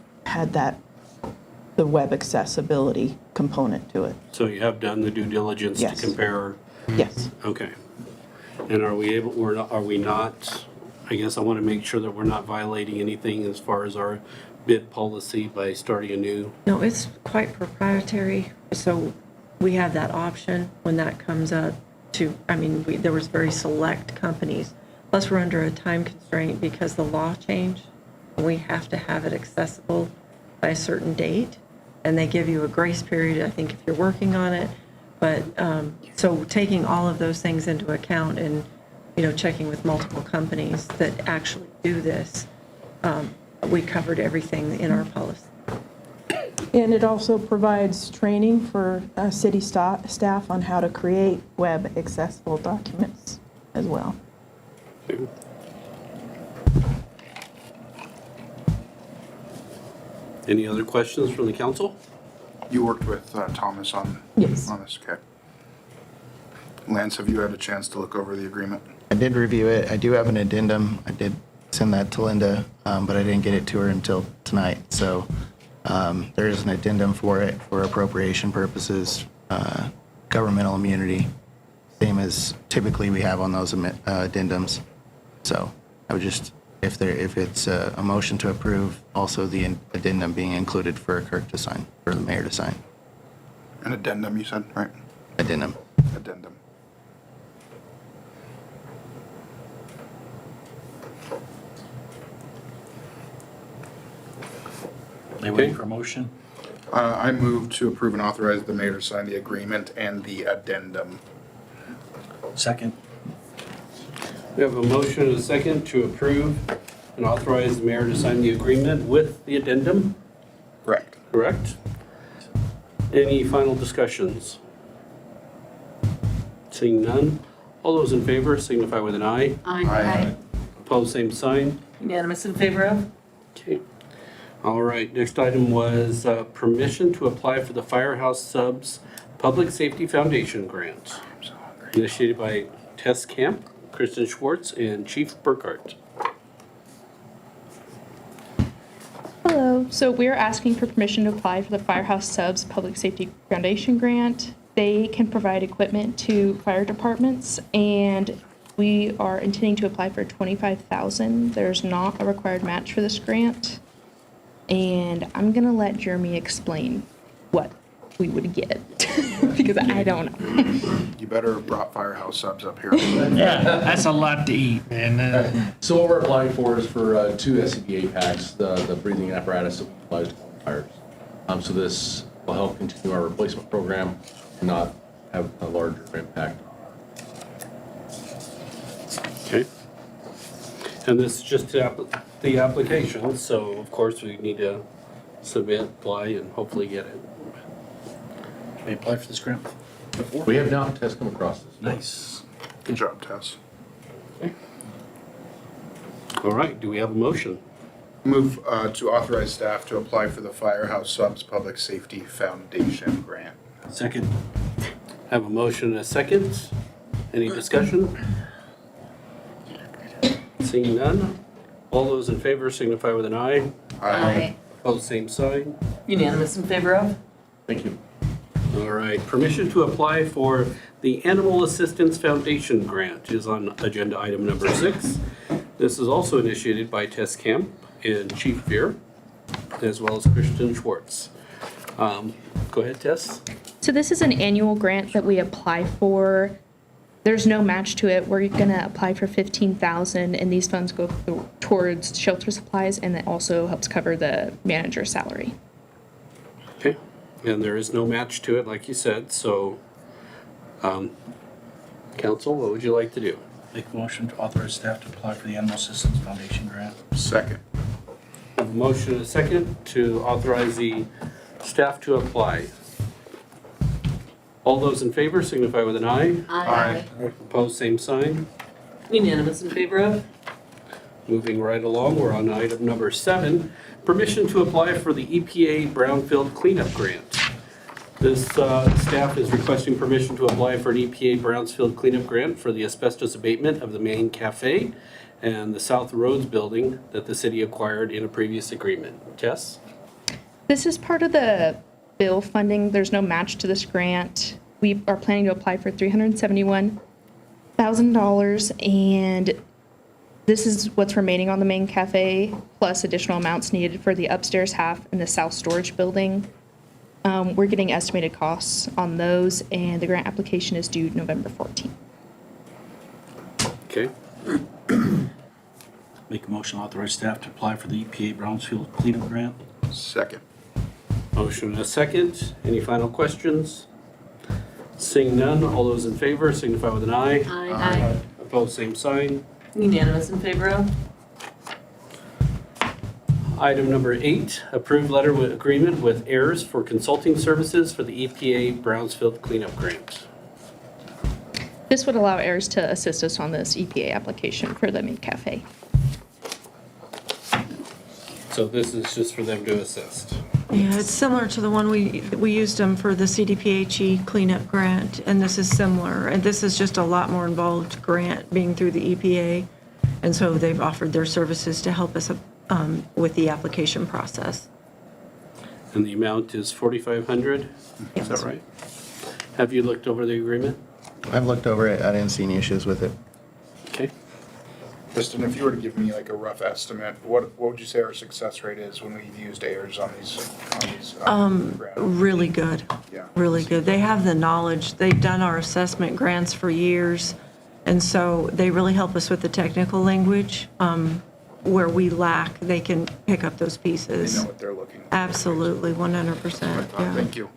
the web accessibility component to it. So you have done the due diligence to Yes. compare? Yes. Okay. And are we not, I guess I want to make sure that we're not violating anything as far as our bid policy by starting a new? No, it's quite proprietary, so we have that option when that comes up there was very select companies. Plus, we're under a time constraint because the law changed. We have to have it accessible by a certain date, and they give you a grace period, I think, if you're working on it. But, so taking all of those things into account and, checking with multiple companies that actually do this, we covered everything in our policy. And it also provides training for city staff on how to create web accessible documents as well. Any other questions from the council? You worked with Thomas on Yes. this, okay. Lance, have you had a chance to look over the agreement? I did review it. I do have an addendum. I did send that to Linda, but I didn't get it to her until tonight. So there is an addendum for it for appropriation purposes, governmental immunity, same as typically we have on those addendums. So I would just, if it's a motion to approve, also the addendum being included for Kirk to sign, for the mayor to sign. An addendum, you said, right? Addendum. Addendum. They waiting for a motion? I move to approve and authorize the mayor to sign the agreement and the addendum. Second? We have a motion and a second to approve and authorize the mayor to sign the agreement with the addendum, Correct. correct? Any final discussions? Seeing none, all those in favor signify with an eye. Aye. Opposed, same sign. Unanimous in favor of? Okay. All right, next item was permission to apply for the Firehouse Subs Public Safety Foundation Grant, initiated by Tess Camp, Kristen Schwartz, and Chief Burkhart. Hello. So we're asking for permission to apply for the Firehouse Subs Public Safety Foundation Grant. They can provide equipment to fire departments, and we are intending to apply for $25,000. There's not a required match for this grant. And I'm going to let Jeremy explain what we would get because I don't know. You better have brought Firehouse Subs up here. Yeah, that's a lot to eat, man. So what we're applying for is for 2 SCBA packs, the breathing apparatus that we apply to fires. So this will help continue our replacement program and not have a larger impact. Okay. And this is just the application, so of course we need to submit, apply, and hopefully get it. They apply for this grant before? We have not come across this. Nice. Good job, Tess. All right, do we have a motion? Move to authorize staff to apply for the Firehouse Subs Public Safety Foundation Grant. Second. Have a motion and a second. Any discussion? Seeing none, all those in favor signify with an eye. Aye. Opposed, same sign. Unanimous in favor of? Thank you. All right, permission to apply for the Animal Assistance Foundation Grant is on agenda item number 6. This is also initiated by Tess Camp and Chief Beer, as well as Kristen Schwartz. Go ahead, Tess. So this is an annual grant that we apply for. There's no match to it. We're going to apply for $15,000, and these funds go towards shelter supplies, and it also helps cover the manager's salary. Okay, and there is no match to it, like you said, so, council, what would you like to do? Make a motion to authorize staff to apply for the Animal Assistance Foundation grant. Second. A motion and a second to authorize the staff to apply. All those in favor signify with an eye. Aye. Opposed, same sign. Unanimous in favor of? Moving right along, we're on item number 7, permission to apply for the EPA Brownfield Cleanup Grant. This staff is requesting permission to apply for an EPA Brownfield Cleanup Grant for the asbestos abatement of the main cafe and the South Roads building that the city acquired in a previous agreement. Tess? This is part of the bill funding. There's no match to this grant. We are planning to apply for $371,000, and this is what's remaining on the main cafe, plus additional amounts needed for the upstairs half and the south storage building. We're getting estimated costs on those, and the grant application is due November 14th. Okay. Make a motion to authorize staff to apply for the EPA Brownsfield cleanup grant. Second. Motion and a second. Any final questions? Seeing none, all those in favor signify with an eye. Aye. Opposed, same sign. Unanimous in favor of? Item number 8, approved letter with agreement with heirs for consulting services for the EPA Brownsfield Cleanup Grant. This would allow heirs to assist us on this EPA application for the main cafe. So this is just for them to assist. Yeah, it's similar to the one we used them for the CDPHE cleanup grant, and this is similar. And this is just a lot more involved grant being through the EPA. And so they've offered their services to help us with the application process. And the amount is $4,500? Is that right? Have you looked over the agreement? I've looked over it. I didn't see any issues with it. Okay. Kristen, if you were to give me like a rough estimate, what would you say our success rate is when we've used AIRS on these grants? Really good. Yeah. Really good. They have the knowledge. They've done our assessment grants for years. And so they really help us with the technical language. Where we lack, they can pick up those They pieces. know what they're looking for. Absolutely, 100%. Yeah. Thank you.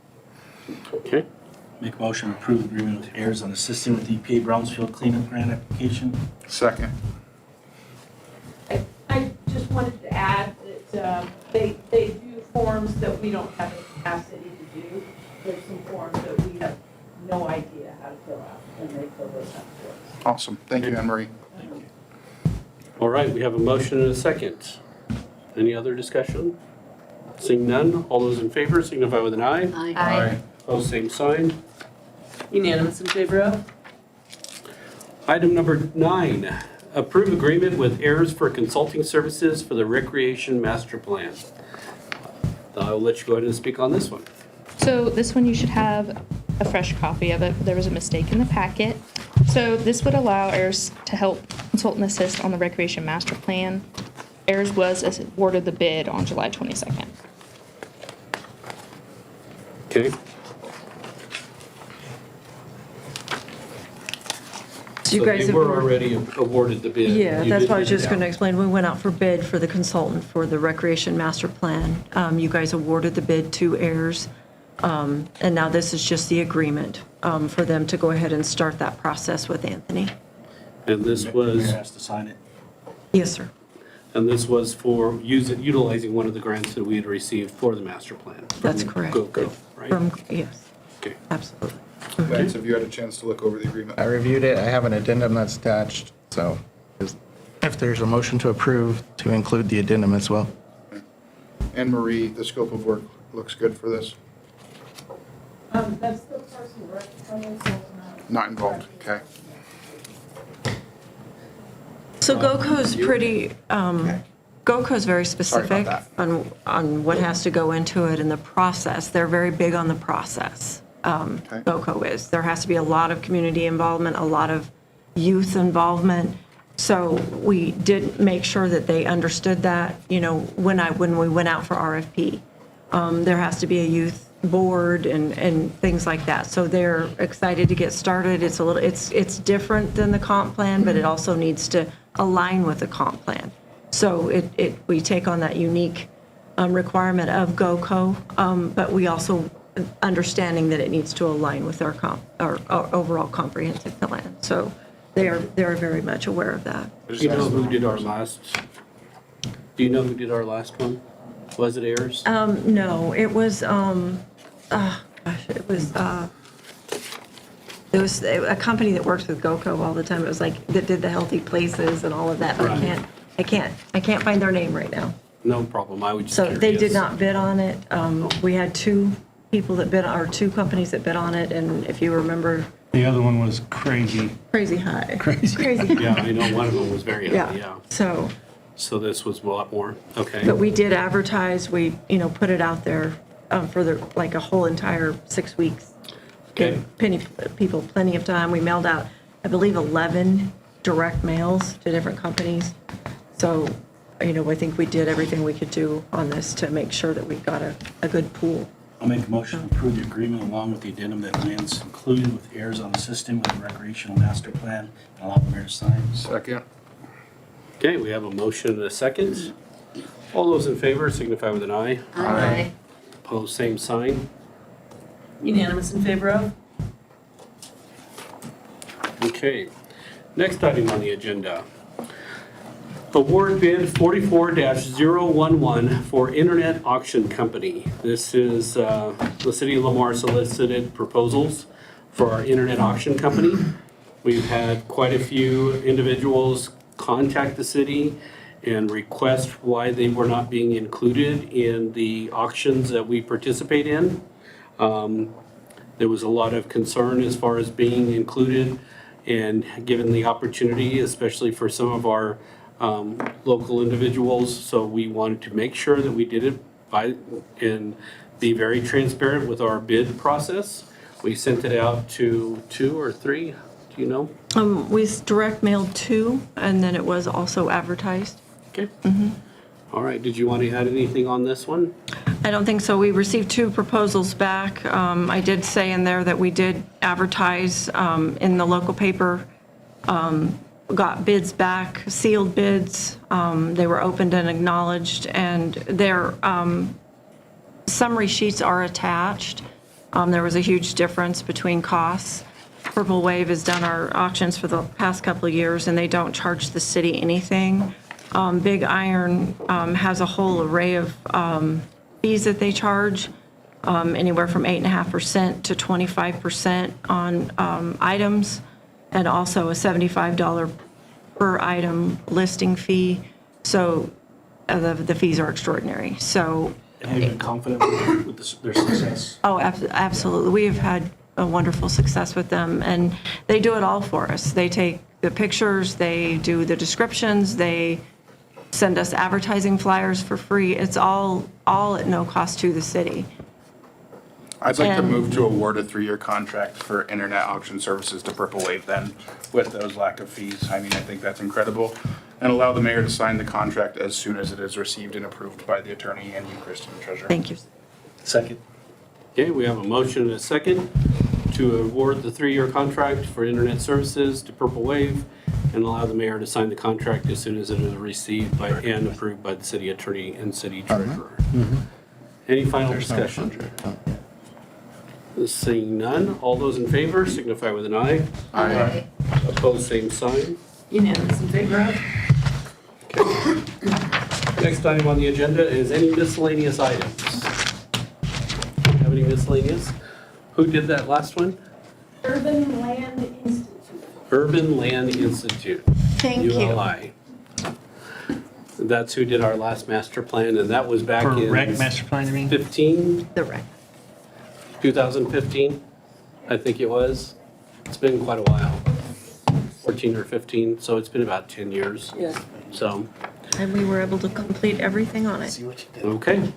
Okay. Make a motion to approve agreement with Ayers on assisting with EPA Brownsfield cleanup grant application. Second. I just wanted to add that they do forms that we don't have the capacity to do. There's some forms that we have no idea how to fill out, and they fill those out for us. Awesome. Thank you, Anne Marie. All right, we have a motion and a second. Any other discussion? Seeing none, all those in favor signify with an eye. Aye. Opposed, same sign. Unanimous in favor of? Item number 9, approve agreement with Ayers for consulting services for the Recreation Master Plan. I'll let you go ahead and speak on this one. So this one, you should have a fresh copy of it. There was a mistake in the packet. So this would allow AIRS to help consult and assist on the Recreation Master Plan. AIRS was awarded the bid on July 22nd. Okay. So you guys they have were already awarded the bid. Yeah, You that's did what I was bid it just going to out. explain. We went out for bid for the consultant for the Recreation Master Plan. You guys awarded the bid to Ayers, and now this is just the agreement for them to go ahead and start that process with Anthony. And this Mayor was, has to sign it. Yes, sir. and this was for utilizing one of the grants that we had received for the master plan. That's correct. GoCo, right? Yes, Okay. absolutely. Guys, have you had a chance to look over the agreement? I reviewed it. I have an addendum that's attached, so if there's a motion to approve, to include the addendum as well. Anne Marie, the scope of work looks good for this? That's the person Not involved, okay. So GoCo's pretty, GoCo's very specific that. on what has to go into it and the process. They're very big on the process. GoCo is. There has to be a lot of community involvement, a lot of youth involvement. So we did make sure that they understood that, when we went out for RFP. There has to be a youth board and things like that. So they're excited to get started. It's different than the comp plan, but it also needs to align with the comp plan. So we take on that unique requirement of GoCo, but we also understanding that it needs to align with our overall comprehensive plan. So they're very much aware of that. Do you know who did our last one? Was it Ayers? No, it was, it was a company that works with GoCo all the time. It was like, that did the Healthy Places and all of that. But I can't find their name right now. No problem, I would just So they did curious. not bid on it. We had two companies that bid on it, and if you remember, The other one was crazy. crazy high. Crazy. Yeah, I know one of them was very high, yeah. So, this was a lot more, okay. but we did advertise, we, put it out there for like a whole entire 6 weeks. Okay. Gave people plenty of time. We mailed out, I believe, 11 direct mails to different companies. So, I think we did everything we could do on this to make sure that we got a good pool. I'll make a motion to approve the agreement along with the addendum that Lance included with Ayers on assisting with the recreational master plan and allow the mayor to sign. Second. Okay, we have a motion and a second. All those in favor signify with an eye. Aye. Opposed, same sign. Unanimous in favor of? Okay, next item on the agenda. Award bid 44-011 for Internet Auction Company. This is the City of Lamar solicited proposals for our Internet Auction Company. We've had quite a few individuals contact the city and request why they were not being included in the auctions that we participate in. There was a lot of concern as far as being included and given the opportunity, especially for some of our local individuals. So we wanted to make sure that we did it and be very transparent with our bid process. We sent it out to 2 or 3, do you know? We direct mailed 2, and then it was also advertised. Okay. All right, did you want to add anything on this one? I don't think so. We received 2 proposals back. I did say in there that we did advertise in the local paper, got bids back, sealed bids. They were opened and acknowledged, and their summary sheets are attached. There was a huge difference between costs. Purple Wave has done our auctions for the past couple of years, and they don't charge the city anything. Big Iron has a whole array of fees that they charge, anywhere from 8.5% to 25% on items, and also a $75 per item listing fee. So the fees are extraordinary. So. And have you been confident with their success? Oh, absolutely. We have had a wonderful success with them, and they do it all for us. They take the pictures, they do the descriptions, they send us advertising flyers for free. It's all at no cost to the city. I'd like to And- move to award a 3-year contract for internet auction services to Purple Wave then, with those lack of fees. I mean, I think that's incredible. And allow the mayor to sign the contract as soon as it is received and approved by the attorney and you, Kristen, treasurer. Thank you. Second. Okay, we have a motion and a second to award the 3-year contract for internet services to Purple Wave and allow the mayor to sign the contract as soon as it is received by and approved by the city attorney and city treasurer. Any final discussion? Seeing none, all those in favor signify with an eye. Aye. Opposed, same sign. Unanimous in favor of? Next item on the agenda is any miscellaneous items. Have any miscellaneous? Who did that last one? Urban Land Institute. Urban Land Institute. Thank you. ULI. That's who did our last master plan, and that was back in. Rec master plan, you mean? 15, The rec. 2015, I think it was. It's been quite a while. 14 or 15, so it's been about 10 years. Yeah. So, And we were able to complete everything on it. okay.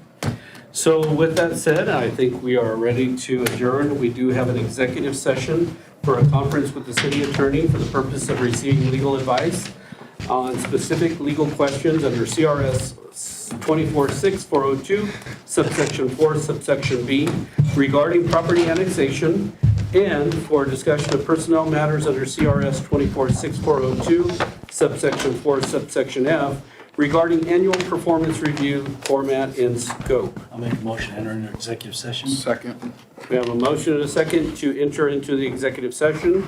So with that said, I think we are ready to adjourn. We do have an executive session for a conference with the city attorney for the purpose of receiving legal advice on specific legal questions under CRS 246402, subsection 4, subsection B, regarding property annexation, and for discussion of personnel matters under CRS 246402, subsection 4, subsection F, regarding annual performance review format and scope. I'll make a motion to enter into executive session. Second. We have a motion and a second to enter into the executive session.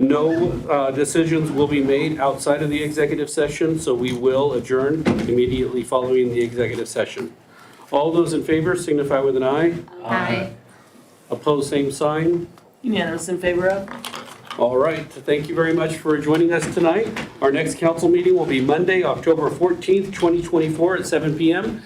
No decisions will be made outside of the executive session, so we will adjourn immediately following the executive session. All those in favor signify with an eye. Aye. Opposed, same sign. Unanimous in favor of? All right, thank you very much for joining us tonight. Our next council meeting will be Monday, October 14th, 2024 at 7 p.m.